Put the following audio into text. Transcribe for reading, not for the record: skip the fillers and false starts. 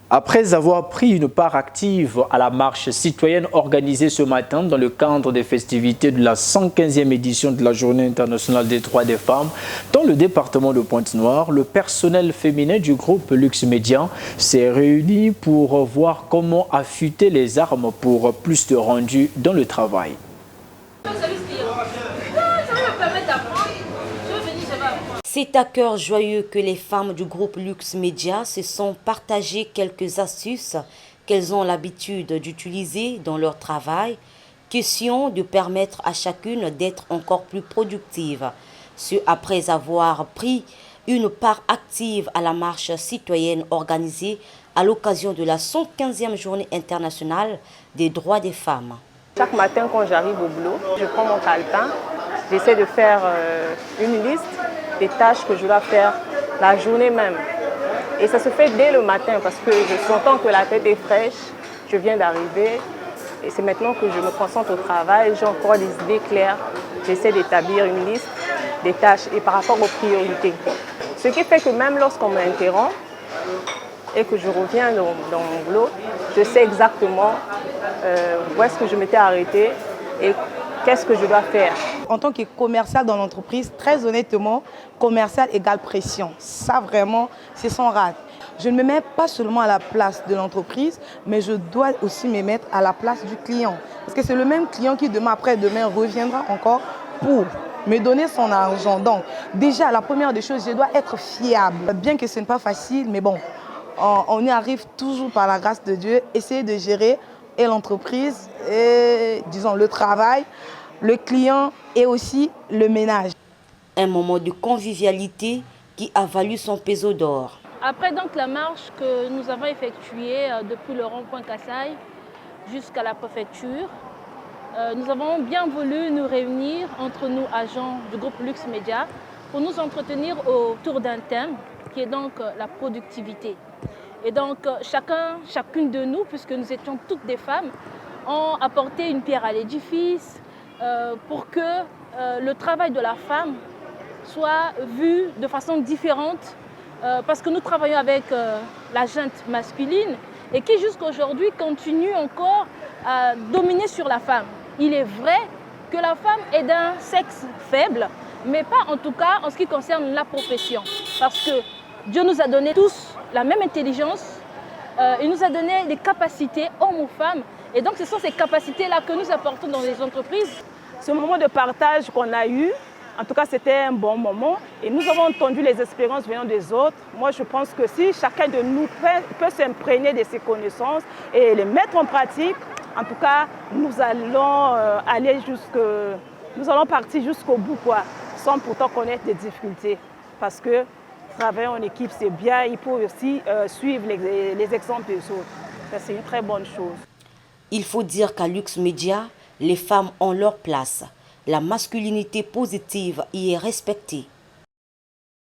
Après avoir pris une part active à la marche citoyenne organisée ce matin dans le cadre des festivités de la 115e édition de la Journée internationale des droits des femmes, dans le département de Pointe-Noire, le personnel féminin du groupe Lux Média s'est réuni pour voir comment affûter les armes pour plus de rendu dans le travail. C'est à cœur joyeux que les femmes du groupe Lux Média se sont partagées quelques astuces qu'elles ont l'habitude d'utiliser dans leur travail, question de permettre à chacune d'être encore plus productive. Ce après avoir pris une part active à la marche citoyenne organisée à l'occasion de la 115e Journée internationale des droits des femmes. Chaque matin quand j'arrive au boulot, je prends mon calepin, j'essaie de faire une liste des tâches que je dois faire la journée même. Et ça se fait dès le matin parce que je sens que la tête est fraîche, je viens d'arriver et c'est maintenant que je me concentre au travail, j'ai encore des idées claires, j'essaie d'établir une liste des tâches et par rapport aux priorités. Ce qui fait que même lorsqu'on m'interrompt et que je reviens dans mon boulot, je sais exactement où est-ce que je m'étais arrêtée et qu'est-ce que je dois faire. En tant que commercial dans l'entreprise, très honnêtement, commercial égale pression. Ça vraiment, c'est sans rate. Je ne me mets pas seulement à la place de l'entreprise, mais je dois aussi me mettre à la place du client. Parce que c'est le même client qui demain après-demain reviendra encore pour me donner son argent. Donc déjà, la première des choses, je dois être fiable. Bien que ce n'est pas facile, mais bon, on y arrive toujours par la grâce de Dieu. Essayer de gérer et l'entreprise, et disons le travail, le client et aussi le ménage. Un moment de convivialité qui a valu son peso d'or. Après donc la marche que nous avons effectuée depuis le rond-point Kassaï jusqu'à la préfecture, nous avons bien voulu nous réunir entre nous, agents du groupe Lux Média, pour nous entretenir autour d'un thème qui est donc la productivité. Et donc chacune de nous, puisque nous étions toutes des femmes, ont apporté une pierre à l'édifice pour que le travail de la femme soit vu de façon différente parce que nous travaillons avec la junte masculine et qui jusqu'à aujourd'hui continue encore à dominer sur la femme. Il est vrai que la femme est d'un sexe faible, mais pas en tout cas en ce qui concerne la profession. Parce que Dieu nous a donné tous la même intelligence, il nous a donné des capacités, hommes ou femmes, et donc ce sont ces capacités-là que nous apportons dans les entreprises. Ce moment de partage qu'on a eu, en tout cas c'était un bon moment, et nous avons entendu les expériences venant des autres. Moi je pense que si chacun de nous peut s'imprégner de ces connaissances et les mettre en pratique, en tout cas nous allons partir jusqu'au bout, quoi, sans pourtant connaître des difficultés. Parce que travailler en équipe, c'est bien, il faut aussi suivre les exemples des autres. Ça, c'est une très bonne chose. Il faut dire qu'à Lux Média, les femmes ont leur place. La masculinité positive y est respectée.